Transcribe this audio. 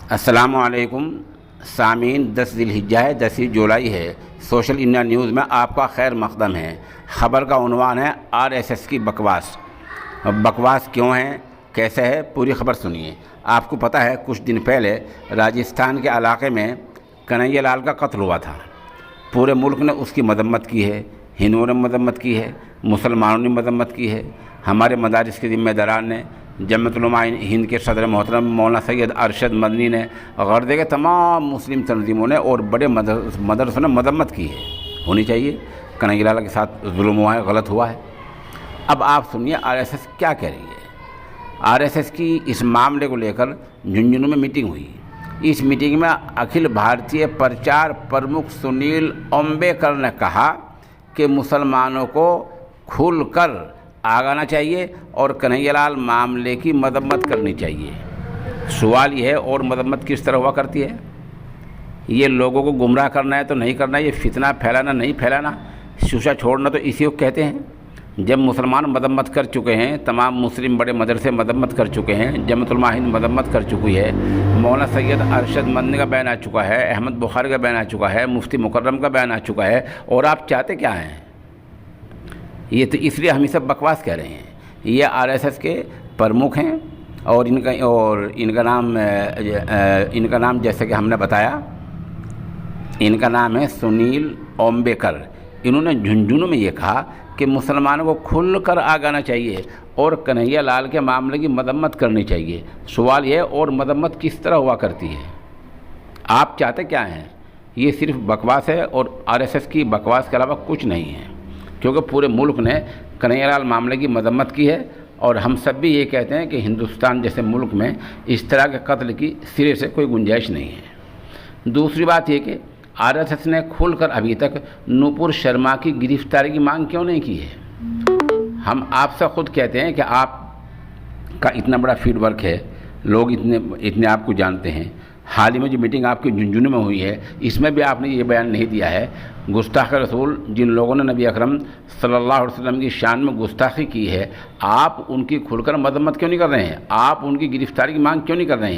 अस्सलामुअलैकुम सामीन। 10 ज़िलहिज्जा है, 10 जुलाई है। सोशल इंडिया न्यूज़ में आपका खैर मकदम है। ख़बर का उन्वान है आरएसएस की बकवास। अब बकवास क्यों है, कैसे है, पूरी खबर सुनिए। आपको पता है कुछ दिन पहले राजस्थान के इलाके में कन्हैया लाल का कत्ल हुआ था। पूरे मुल्क ने उसकी मदम्मत की है, हिंदुओं ने मदम्मत की है, मुसलमानों ने मदम्मत की है। हमारे मदारिस के ज़िम्मेदारान ने, जमीयत उलमा हिंद के सदर मोहतरम मौलाना सैयद अरशद मदनी ने, गर्दे के तमाम मुस्लिम तंजीमों ने और बड़े मदरसों ने मदम्मत की है। होनी चाहिए। कन्हैया लाल के साथ जुल्म हुआ है, गलत हुआ है। अब आप सुनिए आरएसएस क्या कह रही है। आरएसएस की इस मामले को लेकर झुंझुनू में मीटिंग हुई। इस मीटिंग में अखिल भारतीय प्रचार प्रमुख सुनील अम्बेकर ने कहा कि मुसलमानों को खुलकर आगाना चाहिए और कन्हैया लाल मामले की मदम्मत करनी चाहिए। सवाल यह है, और मदम्मत किस तरह हुआ करती है? ये लोगों को गुमराह करना है तो नहीं करना, ये फितना फैलाना नहीं फैलाना, शूशा छोड़ना तो इसी को कहते हैं। जब मुसलमान मदम्मत कर चुके हैं, तमाम मुस्लिम बड़े मदरसे मदम्मत कर चुके हैं, जमीयत उलमा हिंद मदम्मत कर चुकी है, मौलाना सैयद अरशद मदनी का बयान आ चुका है, अहमद बुखारी का बयान आ चुका है, मुफ्ती मुकर्रम का बयान आ चुका है, और आप चाहते क्या हैं? ये तो इसलिए हम सब बकवास कह रहे हैं। ये आरएसएस के प्रमुख हैं और इनका नाम जैसे कि हमने बताया, इनका नाम है सुनील अम्बेकर। इन्होंने झुंझुनू में ये कहा कि मुसलमानों को खुलकर आगाना चाहिए और कन्हैया लाल के मामले की मदम्मत करनी चाहिए। सवाल ये है, और मदम्मत किस तरह हुआ करती है? आप चाहते क्या हैं? ये सिर्फ बकवास है और आरएसएस की बकवास के अलावा कुछ नहीं है, क्योंकि पूरे मुल्क ने कन्हैया लाल मामले की मदम्मत की है। और हम सब भी ये कहते हैं कि हिंदुस्तान जैसे मुल्क में इस तरह के कत्ल की सिरे से कोई गुंजाइश नहीं है। दूसरी बात ये कि आरएसएस ने खुलकर अभी तक नूपुर शर्मा की गिरफ्तारी की मांग क्यों नहीं की है? हम आपसे ख़ुद कहते हैं कि आपका इतना बड़ा फीडवर्क है, लोग इतने आपको जानते हैं। हाल ही में जो मीटिंग आपकी झुंझुनू में हुई है, इसमें भी आपने ये बयान नहीं दिया है। गुस्ताख रसूल जिन लोगों ने नबी अकरम सल्लल्लाहु अलैहि वसल्लम की शान में गुस्ताखी की है, आप उनकी खुलकर मदम्मत क्यों नहीं कर रहे हैं? आप उनकी गिरफ्तारी की मांग क्यों नहीं कर रहे हैं?